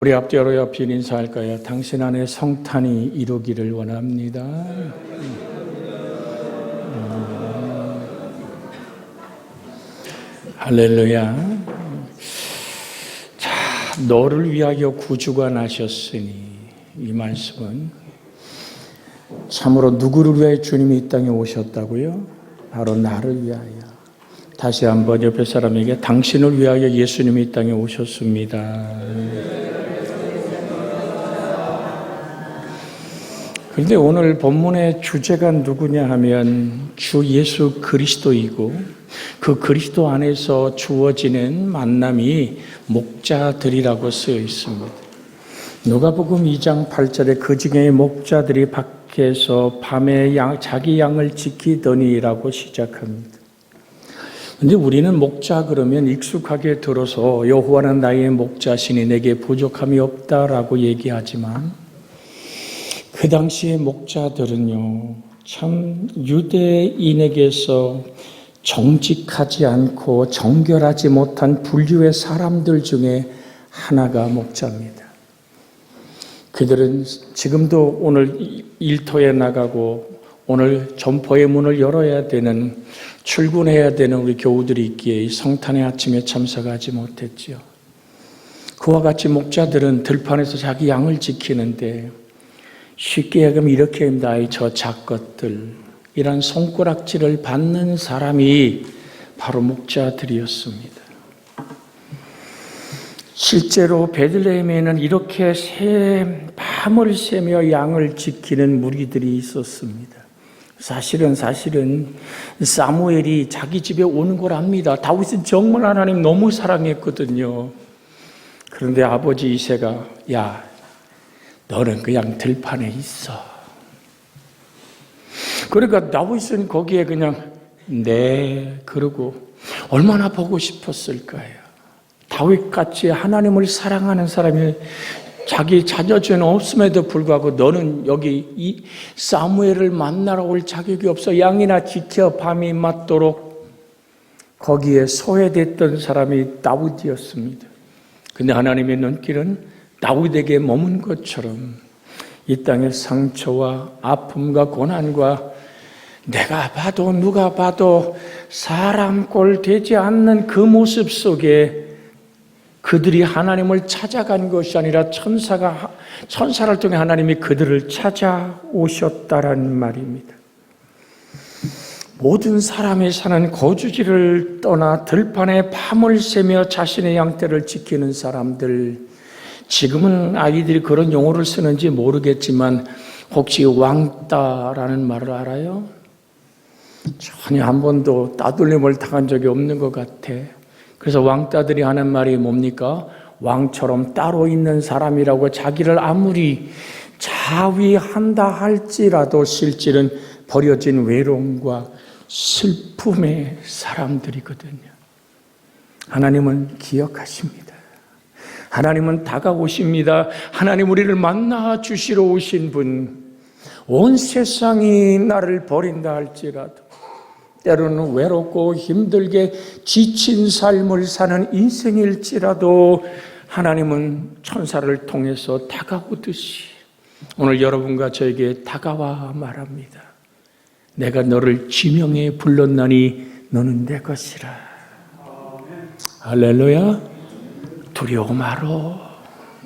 우리 앞뒤로 옆에 인사할까요? 당신 안에 성탄이 이루기를 원합니다. 할렐루야. 자, 너를 위하여 구주가 나셨으니, 이 말씀은 참으로 누구를 위하여 주님이 이 땅에 오셨다고요? 바로 나를 위하여. 다시 한번 옆에 사람에게 당신을 위하여 예수님이 이 땅에 오셨습니다. 그런데 오늘 본문의 주제가 누구냐 하면 주 예수 그리스도이고, 그 그리스도 안에서 주어지는 만남이 목자들이라고 쓰여 있습니다. 누가복음 2장 8절에 그 중에 목자들이 밖에서 밤에 자기 양을 지키더니라고 시작합니다. 그런데 우리는 목자 그러면 익숙하게 들어서 여호와는 나의 목자시니 내게 부족함이 없다라고 얘기하지만, 그 당시의 목자들은요, 참 유대인에게서 정직하지 않고 정결하지 못한 분류의 사람들 중에 하나가 목자입니다. 그들은 지금도 오늘 일터에 나가고 오늘 점포의 문을 열어야 되는, 출근해야 되는 우리 교우들이 있기에 이 성탄의 아침에 참석하지 못했지요. 그와 같이 목자들은 들판에서 자기 양을 지키는데, 쉽게 얘기하면 이렇게 합니다. 저 작것들, 이런 손가락질을 받는 사람이 바로 목자들이었습니다. 실제로 베들레헴에는 이렇게 밤을 새며 양을 지키는 무리들이 있었습니다. 사실은 사무엘이 자기 집에 오는 걸 압니다. 다윗은 정말 하나님 너무 사랑했거든요. 그런데 아버지 이새가, 야, 너는 그냥 들판에 있어. 그러니까 다윗은 거기에 그냥 그러고 얼마나 보고 싶었을까요? 다윗같이 하나님을 사랑하는 사람이 자기 자녀죄는 없음에도 불구하고 너는 여기 이 사무엘을 만나러 올 자격이 없어. 양이나 지켜 밤이 맞도록 거기에 소외됐던 사람이 다윗이었습니다. 근데 하나님의 눈길은 다윗에게 머문 것처럼 이 땅의 상처와 아픔과 고난과 내가 봐도 누가 봐도 사람 꼴 되지 않는 그 모습 속에 그들이 하나님을 찾아간 것이 아니라 천사를 통해 하나님이 그들을 찾아오셨다라는 말입니다. 모든 사람이 사는 거주지를 떠나 들판에 밤을 새며 자신의 양떼를 지키는 사람들, 지금은 아이들이 그런 용어를 쓰는지 모르겠지만 혹시 왕따라는 말을 알아요? 전혀 한 번도 따돌림을 당한 적이 없는 것 같아. 그래서 왕따들이 하는 말이 뭡니까? 왕처럼 따로 있는 사람이라고. 자기를 아무리 자위한다 할지라도 실질은 버려진 외로움과 슬픔의 사람들이거든요. 하나님은 기억하십니다. 하나님은 다가오십니다. 하나님 우리를 만나 주시러 오신 분, 온 세상이 나를 버린다 할지라도, 때로는 외롭고 힘들게 지친 삶을 사는 인생일지라도 하나님은 천사를 통해서 다가오듯이 오늘 여러분과 저에게 다가와 말합니다. 내가 너를 지명해 불렀나니 너는 내 것이라. 할렐루야. 두려워 마로.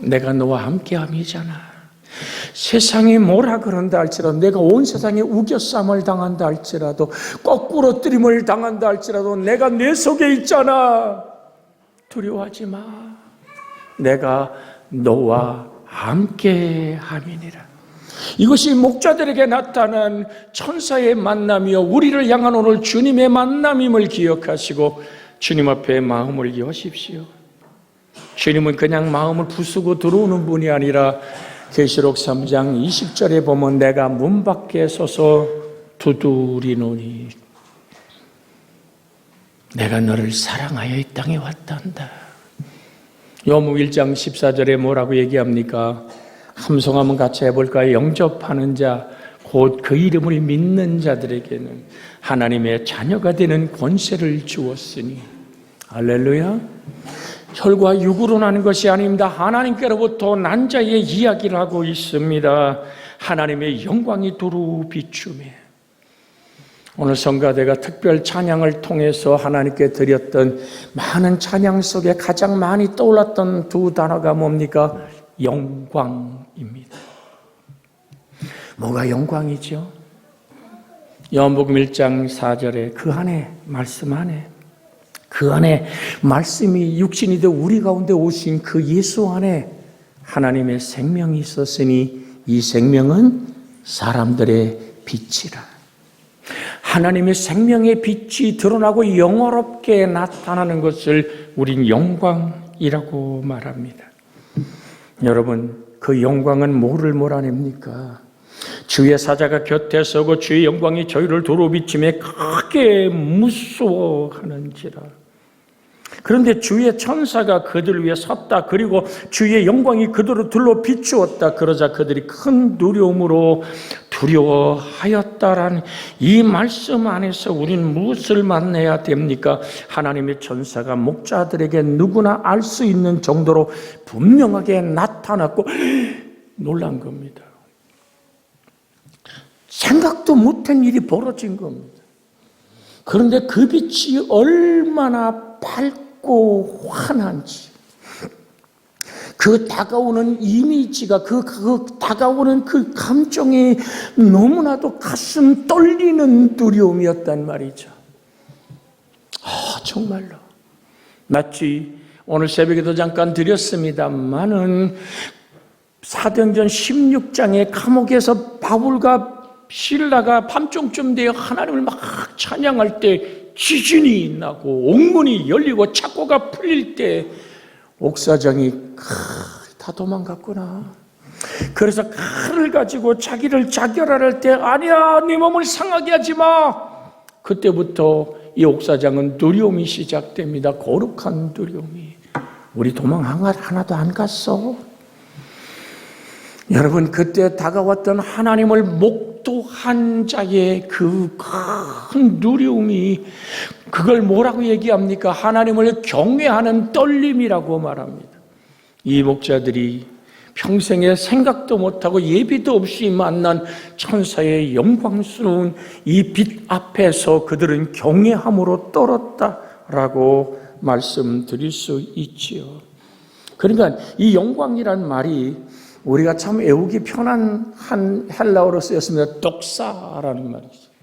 내가 너와 함께함이잖아. 세상이 뭐라 그런다 할지라도, 내가 온 세상에 우겨쌈을 당한다 할지라도, 거꾸로 뜨림을 당한다 할지라도 내가 내 속에 있잖아. 두려워하지 마. 내가 너와 함께함이니라. 이것이 목자들에게 나타난 천사의 만남이요, 우리를 향한 오늘 주님의 만남임을 기억하시고 주님 앞에 마음을 여십시오. 주님은 그냥 마음을 부수고 들어오는 분이 아니라 계시록 3장 20절에 보면 내가 문 밖에 서서 두드리노니 내가 너를 사랑하여 이 땅에 왔단다. 요한복음 1장 14절에 뭐라고 얘기합니까? 함성 한번 같이 해볼까요? 영접하는 자, 곧 그 이름을 믿는 자들에게는 하나님의 자녀가 되는 권세를 주었으니. 할렐루야. 혈과 육으로 나는 것이 아닙니다. 하나님께로부터 난 자의 이야기를 하고 있습니다. 하나님의 영광이 두루 비추매. 오늘 성가대가 특별 찬양을 통해서 하나님께 드렸던 많은 찬양 속에 가장 많이 떠올랐던 두 단어가 뭡니까? 영광입니다. 뭐가 영광이죠? 요한복음 1장 4절에 그 안에 말씀 안에 그 안에 말씀이 육신이 되어 우리 가운데 오신 그 예수 안에 하나님의 생명이 있었으니 이 생명은 사람들의 빛이라. 하나님의 생명의 빛이 드러나고 영화롭게 나타나는 것을 우린 영광이라고 말합니다. 여러분, 그 영광은 뭐를 몰아냅니까? 주의 사자가 곁에 서고 주의 영광이 저희를 두루 비침에 크게 무서워하는지라. 그런데 주의 천사가 그들 위에 섰다. 그리고 주의 영광이 그들을 둘러 비추었다. 그러자 그들이 큰 두려움으로 두려워하였다라는 이 말씀 안에서 우리는 무엇을 만나야 됩니까? 하나님의 천사가 목자들에게 누구나 알 수 있는 정도로 분명하게 나타났고 놀란 겁니다. 생각도 못한 일이 벌어진 겁니다. 그런데 그 빛이 얼마나 밝고 환한지, 그 다가오는 이미지가, 그 다가오는 그 감정이 너무나도 가슴 떨리는 두려움이었단 말이죠. 정말로. 마치 오늘 새벽에도 잠깐 드렸습니다만은 사도행전 16장의 감옥에서 바울과 실라가 밤중쯤 되어 하나님을 막 찬양할 때 지진이 나고 옥문이 열리고 창고가 풀릴 때 옥사장이 다 도망갔구나. 그래서 칼을 가지고 자기를 자결할 때 아니야, 네 몸을 상하게 하지 마. 그때부터 이 옥사장은 두려움이 시작됩니다. 거룩한 두려움이. 우리 도망 하나도 안 갔어. 여러분, 그때 다가왔던 하나님을 목도한 자의 그 큰 두려움이, 그걸 뭐라고 얘기합니까? 하나님을 경외하는 떨림이라고 말합니다. 이 목자들이 평생에 생각도 못하고 예비도 없이 만난 천사의 영광스러운 이 빛 앞에서 그들은 경외함으로 떨었다라고 말씀드릴 수 있지요. 그러니까 이 영광이란 말이 우리가 참 외우기 편한 한 헬라어로 쓰였습니다. 독사라는 말이죠.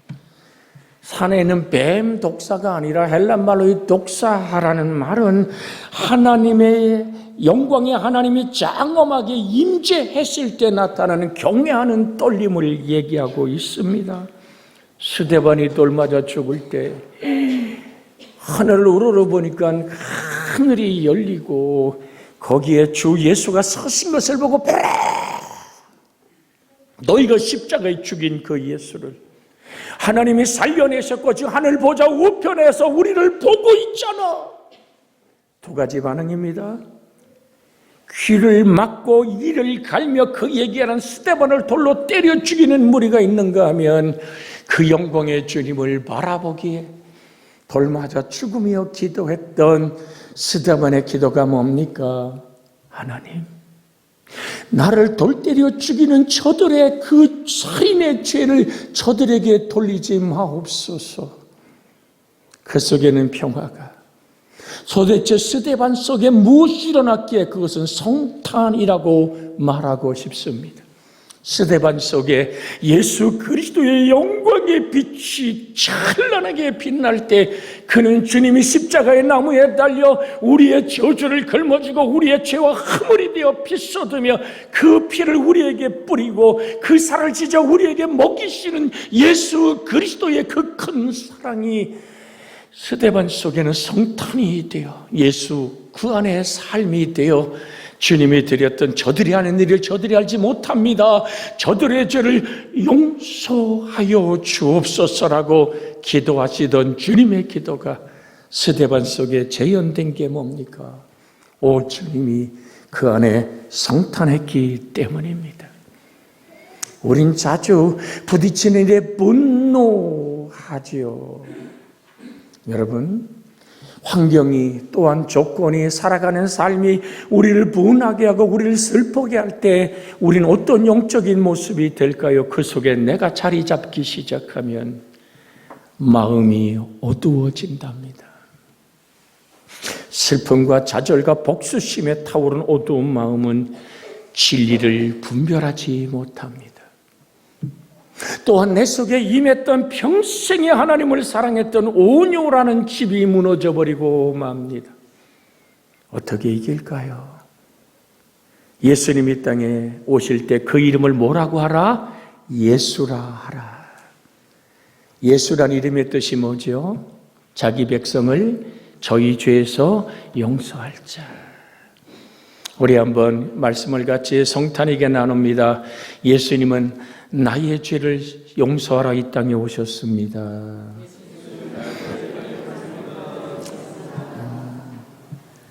산에 있는 뱀 독사가 아니라 헬란말로 이 독사라는 말은 하나님의 영광의 하나님이 장엄하게 임재했을 때 나타나는 경외하는 떨림을 얘기하고 있습니다. 스데반이 돌 맞아 죽을 때 하늘을 우러러보니까 하늘이 열리고 거기에 주 예수가 서신 것을 보고 너희가 십자가에 죽인 그 예수를 하나님이 살려내셨고 지금 하늘 보좌 우편에서 우리를 보고 있잖아. 두 가지 반응입니다. 귀를 막고 이를 갈며 그 얘기하는 스데반을 돌로 때려 죽이는 무리가 있는가 하면 그 영광의 주님을 바라보기에 돌 맞아 죽으며 기도했던 스데반의 기도가 뭡니까? 하나님, 나를 돌 때려 죽이는 저들의 그 살인의 죄를 저들에게 돌리지 마옵소서. 그 속에는 평화가, 도대체 스데반 속에 무엇이 일어났기에 그것은 성탄이라고 말하고 싶습니다. 스데반 속에 예수 그리스도의 영광의 빛이 찬란하게 빛날 때 그는 주님이 십자가의 나무에 달려 우리의 저주를 걸머쥐고 우리의 죄와 허물이 되어 피 쏟으며 그 피를 우리에게 뿌리고 그 살을 찢어 우리에게 먹이시는 예수 그리스도의 그 큰 사랑이 스데반 속에는 성탄이 되어 예수 그 안에 삶이 되어 주님이 드렸던 저들이 하는 일을 저들이 알지 못합니다. 저들의 죄를 용서하여 주옵소서라고 기도하시던 주님의 기도가 스데반 속에 재현된 게 뭡니까? 오 주님이 그 안에 성탄했기 때문입니다. 우린 자주 부딪히는 일에 분노하지요. 여러분, 환경이 또한 조건이 살아가는 삶이 우리를 분하게 하고 우리를 슬프게 할 때 우리는 어떤 영적인 모습이 될까요? 그 속에 내가 자리 잡기 시작하면 마음이 어두워진답니다. 슬픔과 좌절과 복수심에 타오른 어두운 마음은 진리를 분별하지 못합니다. 또한 내 속에 임했던 평생에 하나님을 사랑했던 온유라는 집이 무너져버리고 맙니다. 어떻게 이길까요? 예수님이 땅에 오실 때 그 이름을 뭐라고 하라? 예수라 하라. 예수란 이름의 뜻이 뭐죠? 자기 백성을 저희 죄에서 용서할 자. 우리 한번 말씀을 같이 성탄에게 나눕니다. 예수님은 나의 죄를 용서하라 이 땅에 오셨습니다.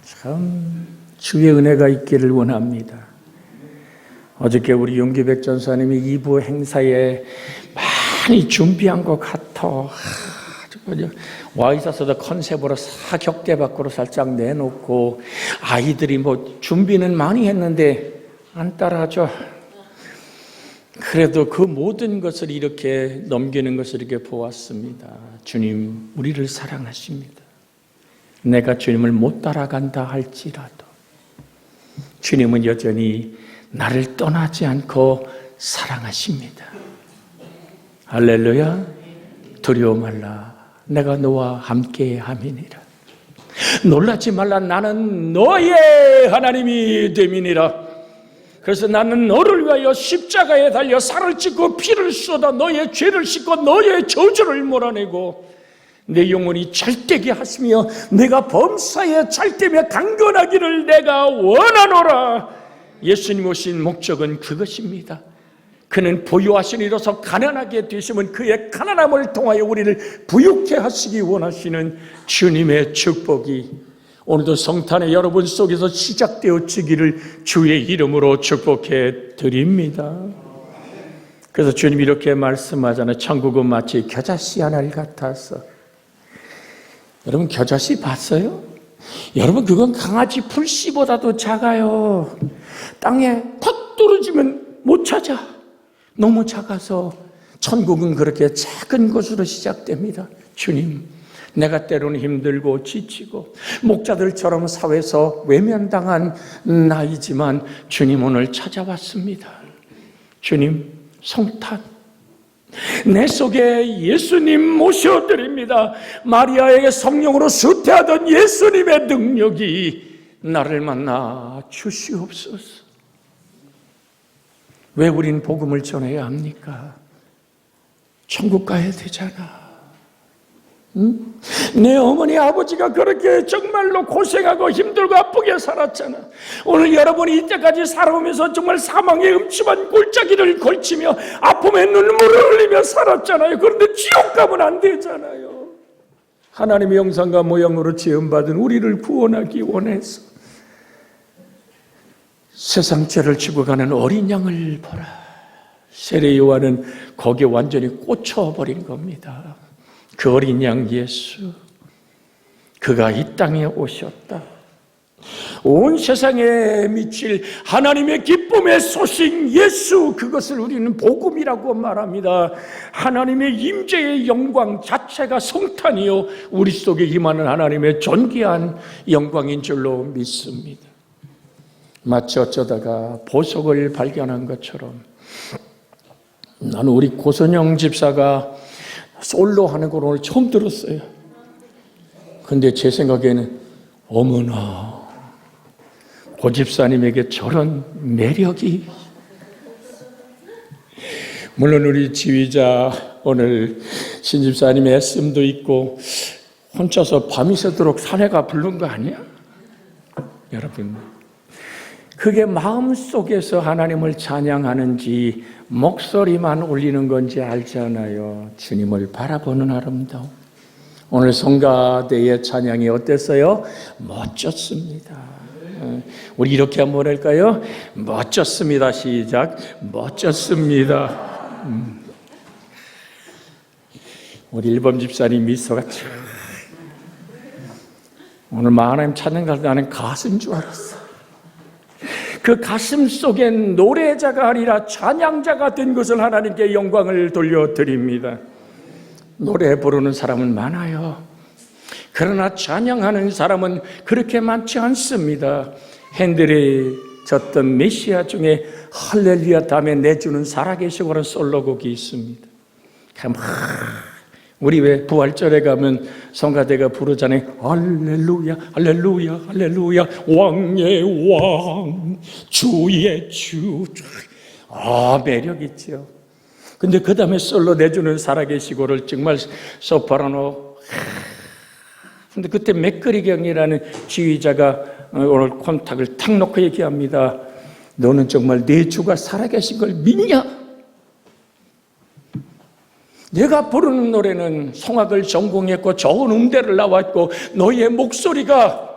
참 주의 은혜가 있기를 원합니다. 어저께 우리 윤기백 전사님이 2부 행사에 많이 준비한 것 같아. 와 있어서도 컨셉으로 사격대 밖으로 살짝 내놓고 아이들이 뭐 준비는 많이 했는데 안 따라하죠. 그래도 그 모든 것을 이렇게 넘기는 것을 이렇게 보았습니다. 주님, 우리를 사랑하십니다. 내가 주님을 못 따라간다 할지라도 주님은 여전히 나를 떠나지 않고 사랑하십니다. 할렐루야. 두려워 말라. 내가 너와 함께 함이니라. 놀라지 말라. 나는 너의 하나님이 됨이니라. 그래서 나는 너를 위하여 십자가에 달려 살을 찢고 피를 쏟아 너의 죄를 씻고 너의 저주를 몰아내고 내 영혼이 잘되게 하시며 내가 범사에 잘되며 강건하기를 내가 원하노라. 예수님 오신 목적은 그것입니다. 그는 부유하신 이로서 가난하게 되시면 그의 가난함을 통하여 우리를 부유케 하시기 원하시는 주님의 축복이 오늘도 성탄의 여러분 속에서 시작되어지기를 주의 이름으로 축복해 드립니다. 그래서 주님이 이렇게 말씀하잖아요. 천국은 마치 겨자씨 하나를 같아서. 여러분 겨자씨 봤어요? 여러분 그건 강아지 풀씨보다도 작아요. 땅에 탁 떨어지면 못 찾아. 너무 작아서 천국은 그렇게 작은 것으로 시작됩니다. 주님, 내가 때로는 힘들고 지치고 목자들처럼 사회에서 외면당한 나이지만 주님 오늘 찾아왔습니다. 주님 성탄 내 속에 예수님 모셔드립니다. 마리아에게 성령으로 수태하던 예수님의 능력이 나를 만나 주시옵소서. 왜 우린 복음을 전해야 합니까? 천국 가야 되잖아. 응? 내 어머니 아버지가 그렇게 정말로 고생하고 힘들고 아프게 살았잖아. 오늘 여러분이 이때까지 살아오면서 정말 사망의 음침한 골짜기를 걸치며 아픔에 눈물을 흘리며 살았잖아요. 그런데 지옥 가면 안 되잖아요. 하나님의 형상과 모양으로 지음받은 우리를 구원하기 원해서 세상 죄를 지고 가는 어린 양을 보라. 세례 요한은 거기에 완전히 꽂혀버린 겁니다. 그 어린 양 예수, 그가 이 땅에 오셨다. 온 세상에 미칠 하나님의 기쁨의 소식 예수, 그것을 우리는 복음이라고 말합니다. 하나님의 임재의 영광 자체가 성탄이요 우리 속에 임하는 하나님의 존귀한 영광인 줄로 믿습니다. 마치 어쩌다가 보석을 발견한 것처럼 나는 우리 고선영 집사가 솔로 하는 걸 오늘 처음 들었어요. 근데 제 생각에는 어머나 고 집사님에게 저런 매력이. 물론 우리 지휘자 오늘 신 집사님의 애씀도 있고 혼자서 밤이 새도록 사내가 부른 거 아니야? 여러분 그게 마음속에서 하나님을 찬양하는지 목소리만 울리는 건지 알잖아요. 주님을 바라보는 아름다움. 오늘 성가대의 찬양이 어땠어요? 멋졌습니다. 우리 이렇게 한번 할까요? 멋졌습니다. 시작. 멋졌습니다. 우리 일범 집사님 미소가 참. 오늘 하나님 찾는 갈 때 나는 가수인 줄 알았어. 그 가슴 속엔 노래자가 아니라 찬양자가 된 것을 하나님께 영광을 돌려드립니다. 노래 부르는 사람은 많아요. 그러나 찬양하는 사람은 그렇게 많지 않습니다. 핸델이 졌던 메시아 중에 할렐루야 다음에 내주는 살아계시고라는 솔로곡이 있습니다. 우리 왜 부활절에 가면 성가대가 부르잖아요. 할렐루야 할렐루야 할렐루야 왕의 왕 주의 주. 매력 있죠. 근데 그 다음에 솔로 내주는 살아계시고를 정말 소프라노. 근데 그때 맥거리경이라는 지휘자가 오늘 콘탁을 탁 놓고 얘기합니다. 너는 정말 내 주가 살아계신 걸 믿냐? 내가 부르는 노래는 성악을 전공했고 좋은 음대를 나왔고 너의 목소리가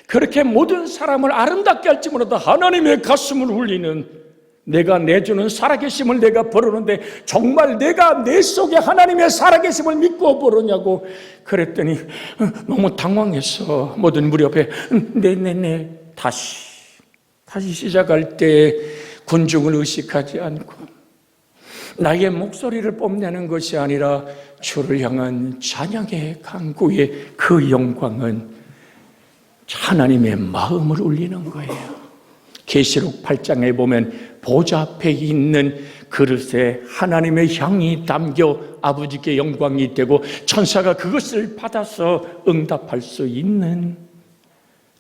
그렇게 모든 사람을 아름답게 할지 몰라도 하나님의 가슴을 울리는, 내가 내주는 살아계심을 내가 부르는데 정말 내가 내 속에 하나님의 살아계심을 믿고 부르냐고 그랬더니 너무 당황했어. 모든 무리 앞에 네 다시 시작할 때 군중을 의식하지 않고 나의 목소리를 뽐내는 것이 아니라 주를 향한 찬양의 강구의 그 영광은 하나님의 마음을 울리는 거예요. 계시록 8장에 보면 보좌 앞에 있는 그릇에 하나님의 향이 담겨 아버지께 영광이 되고 천사가 그것을 받아서 응답할 수 있는,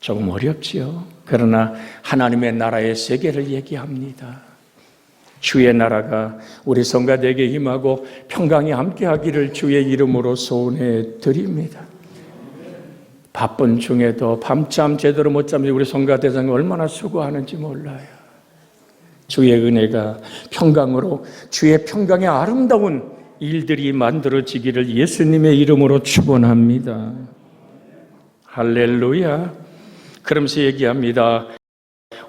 조금 어렵지요. 그러나 하나님의 나라의 세계를 얘기합니다. 주의 나라가 우리 성가대에게 임하고 평강이 함께하기를 주의 이름으로 소원해 드립니다. 바쁜 중에도 밤잠 제대로 못 자면 우리 성가대장이 얼마나 수고하는지 몰라요. 주의 은혜가 평강으로, 주의 평강의 아름다운 일들이 만들어지기를 예수님의 이름으로 축원합니다. 할렐루야. 그러면서 얘기합니다.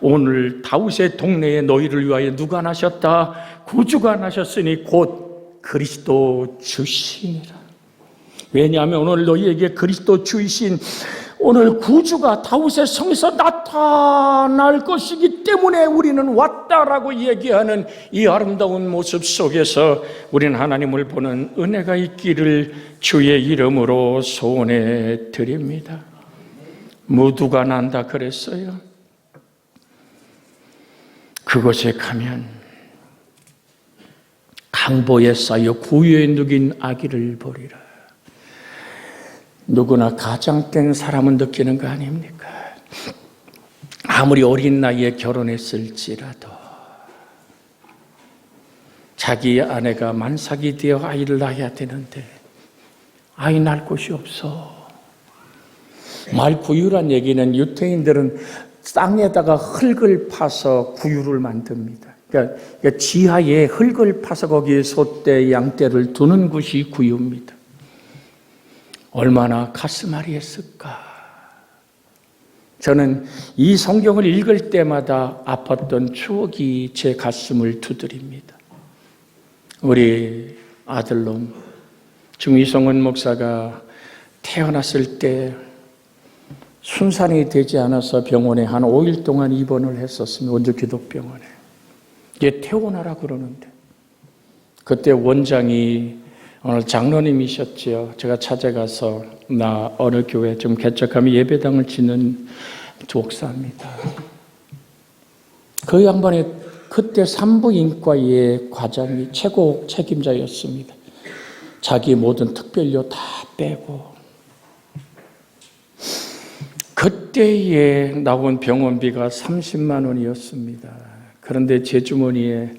오늘 다윗의 동네에 너희를 위하여 누가 나셨다? 구주가 나셨으니 곧 그리스도 주시니라. 왜냐하면 오늘 너희에게 그리스도 주이신 오늘 구주가 다윗의 성에서 나타날 것이기 때문에 우리는 왔다라고 얘기하는 이 아름다운 모습 속에서 우리는 하나님을 보는 은혜가 있기를 주의 이름으로 소원해 드립니다. 모두가 난다 그랬어요. 그곳에 가면 강보에 쌓여 구유에 누긴 아기를 보리라. 누구나 가장된 사람은 느끼는 거 아닙니까? 아무리 어린 나이에 결혼했을지라도 자기 아내가 만삭이 되어 아이를 낳아야 되는데 아이 낳을 곳이 없어. 말구유란 얘기는 유태인들은 땅에다가 흙을 파서 구유를 만듭니다. 그러니까 지하에 흙을 파서 거기에 소떼, 양떼를 두는 곳이 구유입니다. 얼마나 가슴 아리했을까. 저는 이 성경을 읽을 때마다 아팠던 추억이 제 가슴을 두드립니다. 우리 아들놈 중이성은 목사가 태어났을 때 순산이 되지 않아서 병원에 한 5일 동안 입원을 했었습니다. 원주기독병원에. 이게 태어나라 그러는데 그때 원장이 오늘 장로님이셨지요. 제가 찾아가서 나 어느 교회 좀 개척하면 예배당을 짓는 목사입니다. 그 양반이 그때 산부인과의 과장이 최고 책임자였습니다. 자기 모든 특별료 다 빼고 그때에 나온 병원비가 30만 원이었습니다. 그런데 제 주머니에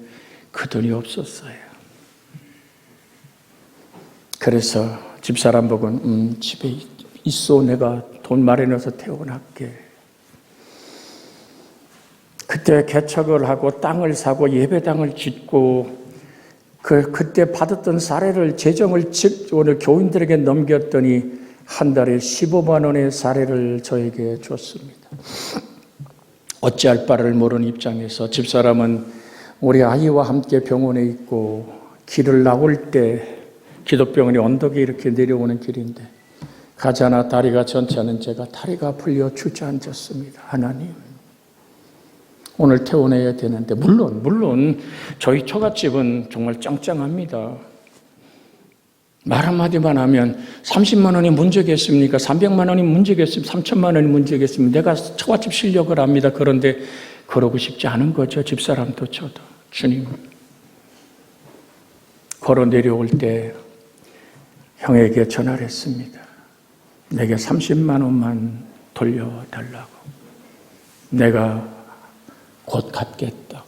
그 돈이 없었어요. 그래서 집사람 보고 집에 있어, 내가 돈 마련해서 태어날게. 그때 개척을 하고 땅을 사고 예배당을 짓고 그때 받았던 사례를 재정을 오늘 교인들에게 넘겼더니 한 달에 15만 원의 사례를 저에게 줬습니다. 어찌할 바를 모르는 입장에서 집사람은 우리 아이와 함께 병원에 있고 길을 나올 때 기독병원이 언덕에 이렇게 내려오는 길인데 가자나 다리가 전차는 제가 다리가 풀려 주저앉았습니다. 하나님, 오늘 퇴원해야 되는데 물론 저희 처갓집은 정말 짱짱합니다. 말 한마디만 하면 30만 원이 문제겠습니까? 300만 원이 문제겠습니까? 3천만 원이 문제겠습니까? 내가 처갓집 실력을 압니다. 그런데 그러고 싶지 않은 거죠. 집사람도 저도. 주님, 걸어 내려올 때 형에게 전화를 했습니다. 내게 30만 원만 돌려달라고. 내가 곧 갚겠다고.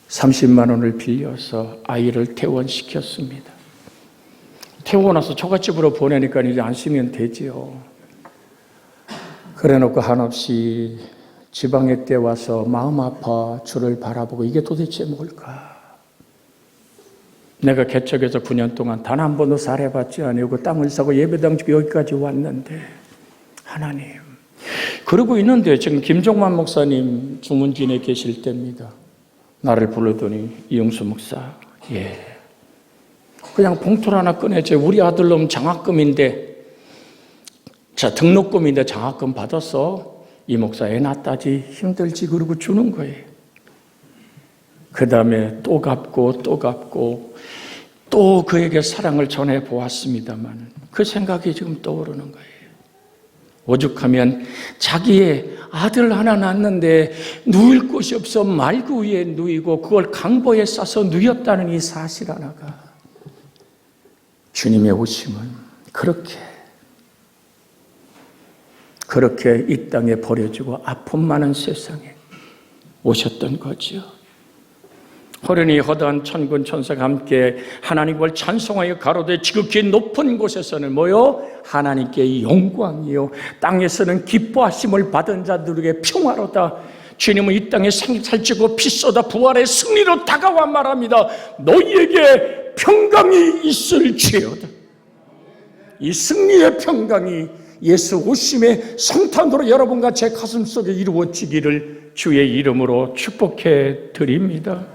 30만 원을 빌려서 아이를 퇴원시켰습니다. 태우고 나서 처갓집으로 보내니까 이제 안 쓰면 되지요. 그래 놓고 한없이 지방에 때 와서 마음 아파 주를 바라보고 이게 도대체 뭘까? 내가 개척해서 9년 동안 단 한 번도 살해받지 아니고 땅을 사고 예배당 지고 여기까지 왔는데 하나님, 그러고 있는데 지금 김종만 목사님 주문진에 계실 때입니다. 나를 부르더니 이영수 목사, 그냥 봉투를 하나 꺼내줘. 우리 아들놈 장학금인데, 등록금인데 장학금 받아서 이 목사 애 낳다지 힘들지 그러고 주는 거예요. 그 다음에 또 갚고 또 그에게 사랑을 전해 보았습니다만 그 생각이 지금 떠오르는 거예요. 오죽하면 자기의 아들 하나 낳았는데 누일 곳이 없어 말구 위에 누이고 그걸 강보에 싸서 누였다는 이 사실 하나가, 주님의 오심은 그렇게 이 땅에 버려지고 아픔 많은 세상에 오셨던 거죠. 호련히 허다한 천군 천사가 함께 하나님을 찬송하여 가로되 지극히 높은 곳에서는 뭐요? 하나님께 영광이요 땅에서는 기뻐하심을 받은 자들에게 평화로다. 주님은 이 땅에 살찌고 피 쏟아 부활의 승리로 다가와 말합니다. 너희에게 평강이 있을지어다. 이 승리의 평강이 예수 오심의 성탄으로 여러분과 제 가슴속에 이루어지기를 주의 이름으로 축복해 드립니다.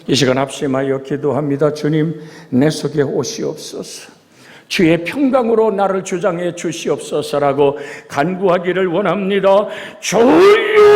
이 시간 합심하여 기도합니다. 주님, 내 속에 오시옵소서. 주의 평강으로 나를 주장해 주시옵소서라고 간구하기를 원합니다. 주여!